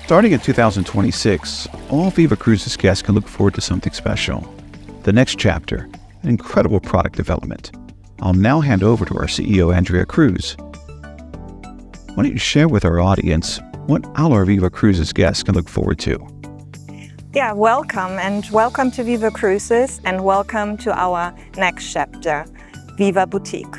Starting in 2026, all Viva Cruises guests can look forward to something special. The next chapter, an incredible product development. I'll now hand over to our CEO, Andrea Cruz. Why don't you share with our audience what all our Viva Cruises guests can look forward to? Yeah, welcome to Viva Cruises and welcome to our next chapter, Viva Boutique.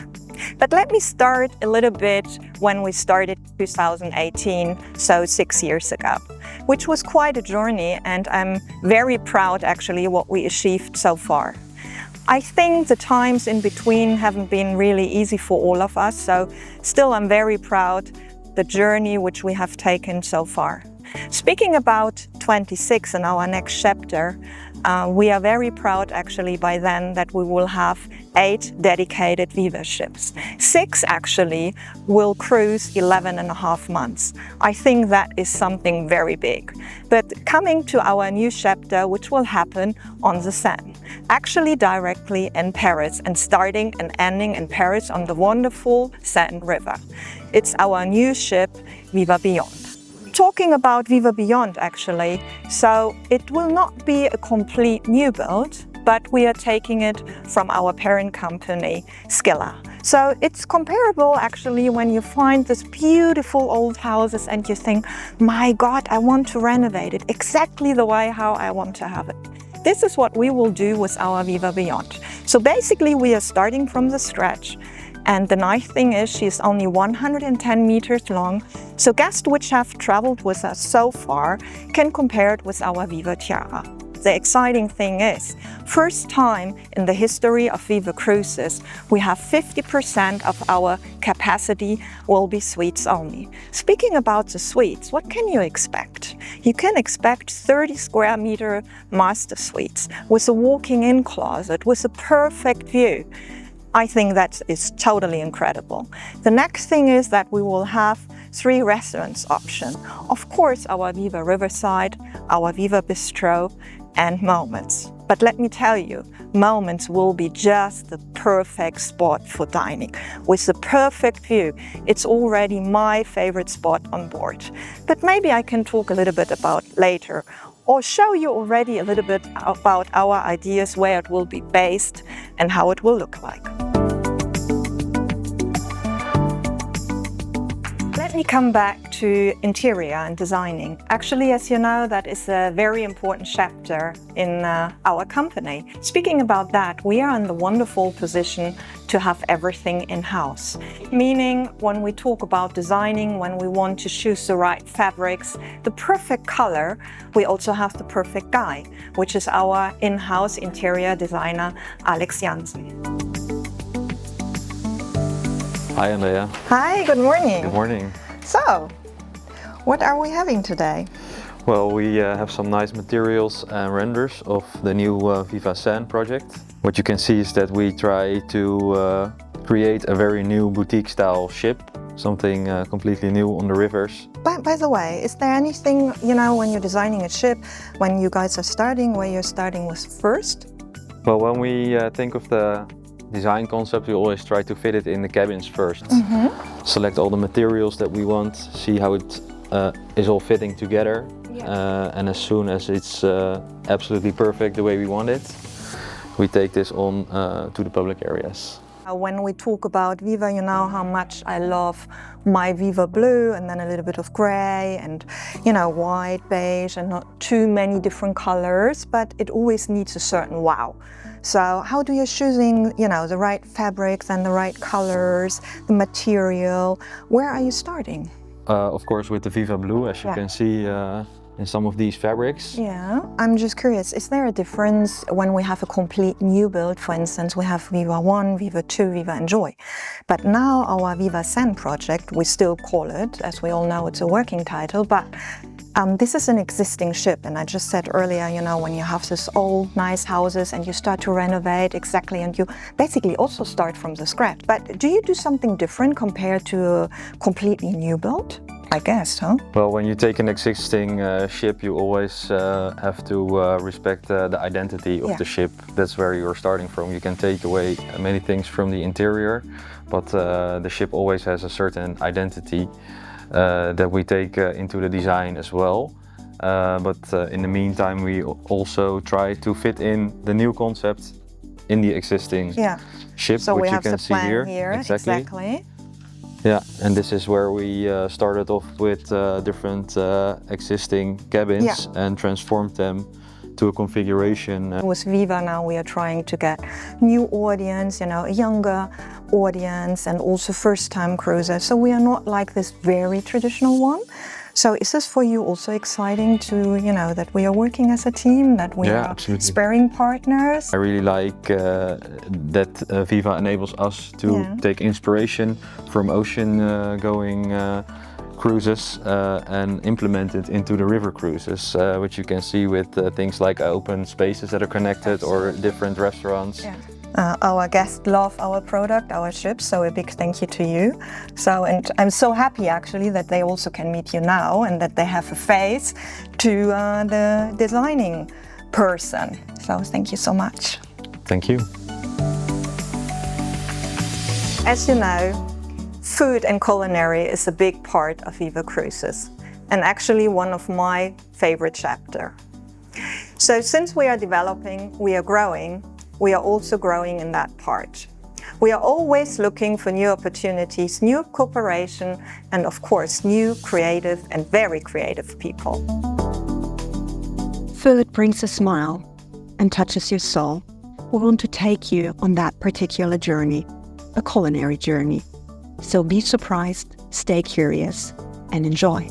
But let me start a little bit when we started 2018, so 6 years ago, which was quite a journey, and I'm very proud actually what we achieved so far. I think the times in between haven't been really easy for all of us, so still I'm very proud the journey which we have taken so far. Speaking about 26 and our next chapter, we are very proud actually by then that we will have 8 dedicated Viva ships. 6 actually will cruise 11.5 months. I think that is something very big. But coming to our new chapter, which will happen on the Seine, actually directly in Paris and starting and ending in Paris on the wonderful Seine River. It's our new ship, Viva Beyond. Talking about Viva Beyond actually, so it will not be a complete new build, but we are taking it from our parent company, Scylla. So it's comparable actually when you find these beautiful old houses and you think, my God, I want to renovate it exactly the way how I want to have it. This is what we will do with our Viva Beyond. So basically we are starting from the scratch. And the nice thing is she's only 110 meters long, so guests which have traveled with us so far can compare it with our Viva Tiara. The exciting thing is, first time in the history of Viva Cruises, we have 50% of our capacity will be suites only. Speaking about the suites, what can you expect? You can expect 30 square meter master suites with a walking-in closet with a perfect view. I think that is totally incredible. The next thing is that we will have 3 restaurants option. Of course, our Viva Riverside, our Viva Bistro, and Moments. But let me tell you, Moments will be just the perfect spot for dining. With the perfect view, it's already my favorite spot on board. But maybe I can talk a little bit about later, or show you already a little bit about our ideas where it will be based and how it will look like. Let me come back to interior and designing. Actually, as you know, that is a very important chapter in our company. Speaking about that, we are in the wonderful position to have everything in-house. Meaning, when we talk about designing, when we want to choose the right fabrics, the perfect color, we also have the perfect guy, which is our in-house interior designer, Alex Jansen. Hi, Andrea. Hi, good morning. Good morning. So, what are we having today? Well, we have some nice materials and renders of the new Viva Seine project. What you can see is that we try to create a very new boutique style ship, something completely new on the rivers. By the way, is there anything, you know, when you're designing a ship, when you guys are starting, where you're starting with first? Well, when we think of the design concept, we always try to fit it in the cabins first. Select all the materials that we want, see how it is all fitting together. And as soon as it's absolutely perfect the way we want it, we take this on to the public areas. When we talk about Viva, you know how much I love my Viva blue and then a little bit of gray and, you know, white, beige, and not too many different colors, but it always needs a certain wow. So how do you choosing, you know, the right fabrics and the right colors, the material? Where are you starting? Of course with the Viva blue, as you can see in some of these fabrics. Yeah, I'm just curious, is there a difference when we have a complete new build? For instance, we have Viva 1, Viva 2, Viva Enjoy. But now our Viva Seine project, we still call it, as we all know it's a working title, but this is an existing ship, and I just said earlier, you know, when you have this old nice houses and you start to renovate exactly, and you basically also start from the scratch. But do you do something different compared to a completely new build? I guess, huh? Well, when you take an existing ship, you always have to respect the identity of the ship. That's where you're starting from. You can take away many things from the interior, but the ship always has a certain identity that we take into the design as well. But in the meantime, we also try to fit in the new concept in the existing ship, So we which you have can the see plan here. Exactly. Yeah, and this is where we started off with different existing cabins and transformed them to a configuration. With Viva now we are trying to get new audience, a younger audience, and also first-time cruisers. So we are not like this very traditional one. So is this for you also exciting to, that we are working as a team, that we are absolutely. sparring partners? I really like that Viva enables us to take inspiration from ocean-going cruises and implement it into the river cruises, which you can see with things like open spaces that are connected or different restaurants. Yeah. Our guests love our product, our ships, so a big thank you to you. And I'm so happy actually that they also can meet you now and that they have a face to the designing person. So thank you so much. Thank you. As you know, food and culinary is a big part of Viva Cruises, and actually one of my favorite chapters. So since we are developing, we are growing, we are also growing in that part. We are always looking for new opportunities, new cooperation, and of course, new creative and very creative people. Food brings a smile and touches your soul. We want to take you on that particular journey, a culinary journey. So be surprised, stay curious, and enjoy.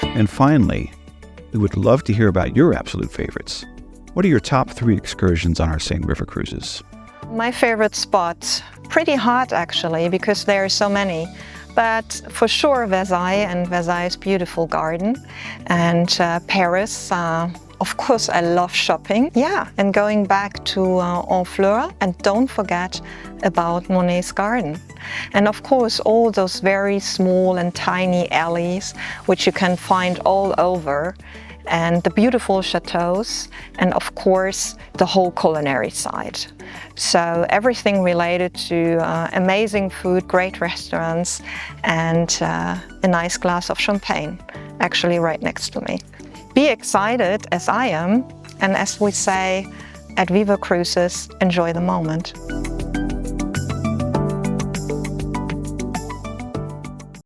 And finally, we would love to hear about your absolute favorites. What are your top 3 excursions on our Seine River cruises? My favorite spot, pretty hard actually, because there are so many. But for sure Versailles and Versailles' beautiful garden, and Paris. Of course, I love shopping. Yeah, and going back to Honfleur, and don't forget about Monet's garden. And of course, all those very small and tiny alleys, which you can find all over, and the beautiful chateaus, and of course, the whole culinary side. So everything related to amazing food, great restaurants, and a nice glass of champagne, actually right next to me. Be excited as I am, and as we say at Viva Cruises, enjoy the moment.